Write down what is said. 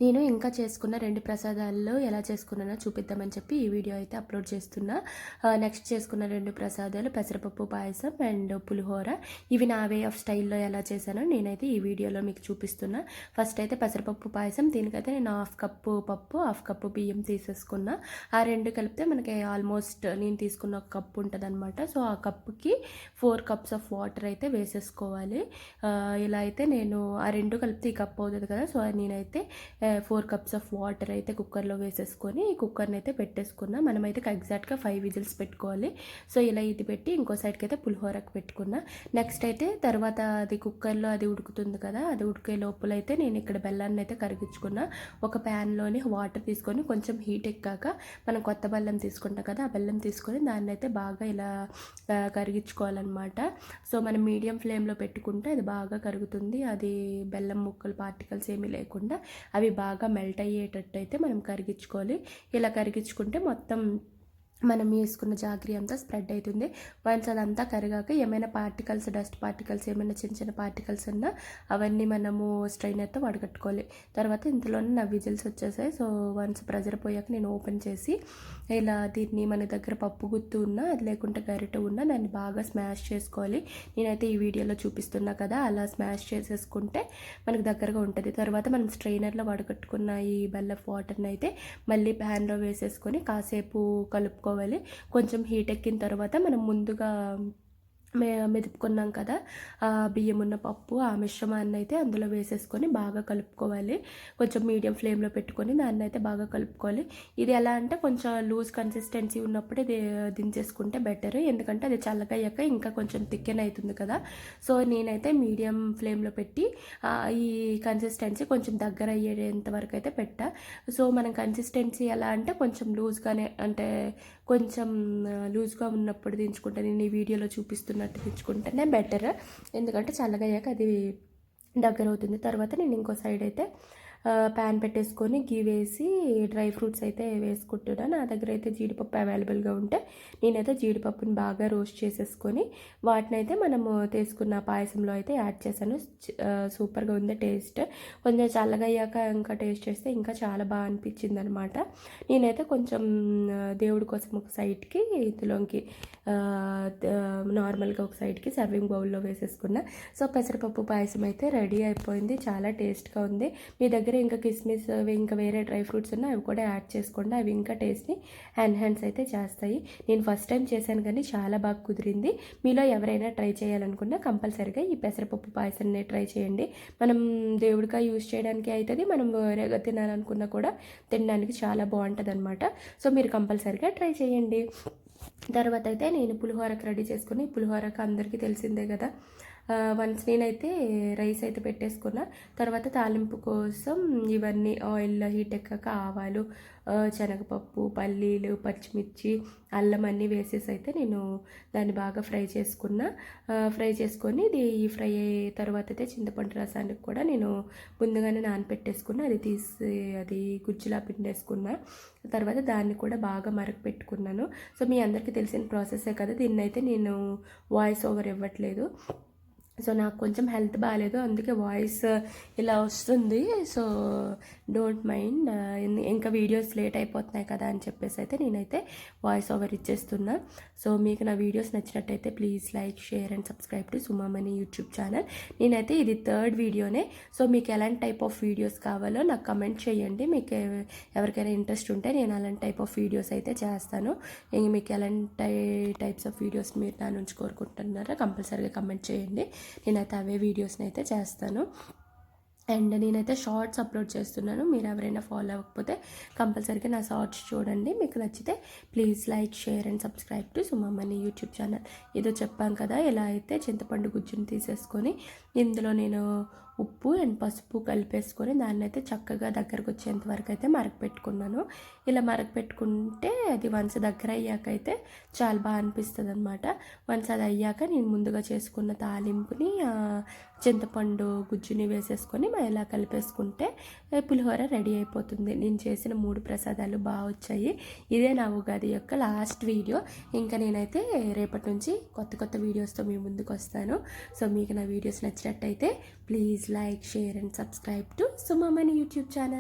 నేను ఇంకా చేసుకున్న 2 ప్రసాదాల్లో ఎలా చేసుకున్నానో చూపిద్దామని చెప్పి ఈ వీడియో అయితే అప్లోడ్ చేస్తున్నా. నెక్స్ట్ చేసుకున్న 2 ప్రసాదాలు పెసరపప్పు పాయసం అండ్ పులిహోర. ఇవి నా వే ఆఫ్ స్టైల్‌లో ఎలా చేశానో నేనైతే ఈ వీడియోలో మీకు చూపిస్తున్నా. ఫస్ట్ అయితే పెసరపప్పు పాయసం, దీనికైతే నేను 1/2 కప్పు పప్పు, 1/2 కప్పు బియ్యం తీసేసుకున్నా. ఆ 2 కలిపితే మనకి ఆల్మోస్ట్ నేను తీసుకున్న ఒక కప్పు ఉంటదనమాట. సో, ఆ కప్పుకి 4 కప్స్ ఆఫ్ వాటర్ అయితే వేసేసుకోవాలి. ఇలా అయితే నేను ఆ 2 కలిపితే ఈ కప్ అవుతది కదా! సో, నేనైతే 4 కప్స్ ఆఫ్ వాటర్ అయితే కుక్కర్లో వేసేసుకొని కుక్కర్ని అయితే పెట్టేసుకున్నా. మనమైతే ఎగ్జాక్ట్గా 5 విజిల్స్ పెట్టుకోవాలి. సో ఇలా ఇది పెట్టి ఇంకో సైడ్కి అయితే పులిహోరకు పెట్టుకున్నా. నెక్స్ట్ అయితే తర్వాత అది కుక్కర్లో అది ఉడుకుతుంది కదా, అది ఉడికే లోపల అయితే నేను ఇక్కడ బెల్లాన్ని అయితే కరిగించుకున్నా. ఒక ప్యాన్లోని వాటర్ తీసుకొని కొంచెం హీట్ ఎక్కాక మనం కొత్త బెల్లం తీసుకుంటాం కదా, ఆ బెల్లం తీసుకొని దాన్ని అయితే బాగా ఇలా కరిగించుకోవాలన్నమాట. సో మనం మీడియం ఫ్లేమ్లో పెట్టుకుంటే అది బాగా కరుగుతుంది. అది బెల్లం ముక్కలు పార్టికల్స్ ఏమీ లేకుండా అవి బాగా మెల్ట్ అయ్యేటట్టు అయితే మనం కరిగించుకోవాలి. ఇలా కరిగించుకుంటే మొత్తం మనం వేసుకున్న జాగ్రీ అంతా స్ప్రెడ్ అవుతుంది. వన్స్ అదంతా కరిగాక ఏమైనా పార్టికల్స్, డస్ట్ పార్టికల్స్, ఏమైనా చిన్న చిన్న పార్టికల్స్ ఉన్నా అవన్నీ మనము స్ట్రైనర్తో వడగట్టుకోవాలి. తర్వాత ఇంతలోనే నా విజిల్స్ వచ్చేసాయి. సో వన్స్ ప్రెజర్ పోయాక నేను ఓపెన్ చేసి ఇలా దీన్ని మన దగ్గర పప్పు గుత్తు ఉన్నా, అది లేకుంటే గరిటె ఉన్నా దాన్ని బాగా స్మాష్ చేసుకోవాలి. నేనైతే ఈ వీడియోలో చూపిస్తున్నా కదా, అలా స్మాష్ చేసేసుకుంటే మనకు దగ్గరగా ఉంటుంది. తర్వాత మనం స్ట్రైనర్లో వడగట్టుకున్న ఈ బెల్లపు వాటర్ని అయితే మళ్ళీ ప్యాన్లో వేసేసుకొని కాసేపు కలుపుకోవాలి. కొంచెం హీట్ ఎక్కిన తర్వాత మనం ముందుగా మెదుపుకున్నాం కదా బియ్యం ఉన్న పప్పు, ఆ మిశ్రమాన్ని అయితే అందులో వేసేసుకొని బాగా కలుపుకోవాలి. కొంచెం మీడియం ఫ్లేమ్లో పెట్టుకొని దాన్ని అయితే బాగా కలుపుకోవాలి. ఇది ఎలా అంటే కొంచెం లూజ్ కన్సిస్టెన్సీ ఉన్నప్పుడే దించేసుకుంటే బెటర్, ఎందుకంటే అది చల్లగా అయ్యాక ఇంకా కొంచెం థిక్కెన్ అవుతుంది కదా. సో నేనైతే మీడియం ఫ్లేమ్లో పెట్టి ఈ కన్సిస్టెన్సీ కొంచెం దగ్గర అయ్యేంత వరకు అయితే పెట్టా. సో మనం కన్సిస్టెన్సీ ఎలా అంటే కొంచెం లూజ్గానే, అంటే కొంచెం లూజ్గా ఉన్నప్పుడు దించుకుంటే నేను ఈ వీడియోలో చూపిస్తున్నట్టు దించుకుంటేనే బెటర్, ఎందుకంటే చల్లగా అయ్యాక అది దగ్గర అవుతుంది. తర్వాత నేను ఇంకో సైడ్ అయితే ప్యాన్ పెట్టేసుకొని గీ వేసి డ్రై ఫ్రూట్స్ అయితే వేసుకుంటున్నాను. నా దగ్గర అయితే జీడిపప్పు అవైలబుల్గా ఉంటే నేనైతే జీడిపప్పుని బాగా రోస్ట్ చేసేసుకొని వాటిని అయితే మనము తీసుకున్న పాయసంలో అయితే యాడ్ చేశాను. సూపర్గా ఉంది టేస్ట్. కొంచెం చల్లగా అయ్యాక ఇంకా టేస్ట్ చేస్తే ఇంకా చాలా బాగా అనిపించింది అనమాట. నేనైతే కొంచెం దేవుడి కోసం ఒక సైడ్కి, ఇందులోకి నార్మల్గా ఒక సైడ్కి సర్వింగ్ బౌల్లో వేసేసుకున్నా. సో పెసరపప్పు పాయసం అయితే రెడీ అయిపోయింది. చాలా టేస్ట్గా ఉంది. మీ దగ్గర ఇంకా కిస్మిస్, ఇంకా వేరే డ్రై ఫ్రూట్స్ ఉన్నాయి, అవి కూడా యాడ్ చేసుకోండి. అవి ఇంకా టేస్ట్ని ఎన్హాన్స్ అయితే చేస్తాయి. నేను ఫస్ట్ టైం చేశాను కానీ చాలా బాగా కుదిరింది. మీలో ఎవరైనా ట్రై చేయాలనుకున్నా కంపల్సరీగా ఈ పెసరపప్పు పాయసాన్ని ట్రై చేయండి. మనం దేవుడిగా యూజ్ చేయడానికి అవుతుంది, మనం వేరేగా తినాలనుకున్నా కూడా తినడానికి చాలా బాగుంటుంది అనమాట. సో మీరు కంపల్సరీగా ట్రై చేయండి. తర్వాత అయితే నేను పులిహోరకు రెడీ చేసుకుని, పులిహోరకు అందరికీ తెలిసిందే కదా, వన్స్ నేనైతే రైస్ అయితే పెట్టేసుకున్నా. తర్వాత తాలింపు కోసం ఇవన్నీ ఆయిల్ హీట్ ఎక్కాక ఆవాలు, శనగపప్పు, పల్లీలు, పచ్చిమిర్చి, అల్లం అన్నీ వేసేసి అయితే నేను దాన్ని బాగా ఫ్రై చేసుకున్నా. ఫ్రై చేసుకొని ఈ ఫ్రై అయ్యే తర్వాత అయితే చింతపండు రసానికి కూడా నేను ముందుగానే నానపెట్టేసుకున్నా. అది తీసి అది గుజ్జులా పిండేసుకున్నా. తర్వాత దాన్ని కూడా బాగా మరగపెట్టుకున్నాను. సో మీ అందరికీ తెలిసిన ప్రాసెసే కదా, దీన్నైతే నేను వాయిస్ ఓవర్ ఇవ్వట్లేదు. సో నాకు కొంచెం హెల్త్ బాగాలేదు, అందుకే వాయిస్ ఇలా వస్తుంది. So don't mind. ఇంకా వీడియోస్ లేట్ అయిపోతున్నాయి కదా అని చెప్పేసి అయితే నేనైతే వాయిస్ ఓవర్ ఇచ్చేస్తున్నా. సో మీకు నా వీడియోస్ నచ్చినట్టయితే please like, share and subscribe to Sumamani YouTube channel. నేనైతే ఇది 3rd వీడియోనే. సో మీకు ఎలాంటి టైప్ ఆఫ్ వీడియోస్ కావాలో నాకు కమెంట్ చేయండి. మీకు ఎవరికైనా ఇంట్రెస్ట్ ఉంటే నేను అలాంటి టైప్ ఆఫ్ వీడియోస్ అయితే చేస్తాను. మీకు ఎలాంటి టైప్స్ ఆఫ్ వీడియోస్ మీరు నా నుంచి కోరుకుంటున్నారో కంపల్సరీగా కమెంట్ చేయండి. నేనైతే అవే వీడియోస్ని అయితే చేస్తాను. అండ్ నేనైతే షార్ట్స్ అప్లోడ్ చేస్తున్నాను. మీరు ఎవరైనా ఫాలో అవ్వకపోతే కంపల్సరీగా నా షార్ట్స్ చూడండి. మీకు నచ్చితే please like, share and subscribe to Sumamani YouTube channel. ఏదో చెప్పాం కదా, ఎలా అయితే చింతపండు గుజ్జుని తీసేసుకొని ఇందులో నేను ఉప్పు అండ్ పసుపు కలిపేసుకొని దాన్ని అయితే చక్కగా దగ్గరకు వచ్చేంత వరకు అయితే మరగపెట్టుకున్నాను. ఇలా మరగపెట్టుకుంటే అది వన్స్ దగ్గర అయ్యాక అయితే చాలా బాగా అనిపిస్తుంది అనమాట. వన్స్ అది అయ్యాక నేను ముందుగా చేసుకున్న తాలింపుని చింతపండు గుజ్జుని వేసేసుకొని ఇలా కలిపేసుకుంటే పులిహోర రెడీ అయిపోతుంది. నేను చేసిన 3 ప్రసాదాలు బాగా వచ్చాయి. ఇదే నా ఉగాది యొక్క లాస్ట్ వీడియో. ఇంకా నేనైతే రేపటి నుంచి కొత్త వీడియోస్తో మీ ముందుకు వస్తాను. సో మీకు నా వీడియోస్ నచ్చినట్టయితే please like, share and subscribe to Sumamani YouTube channel.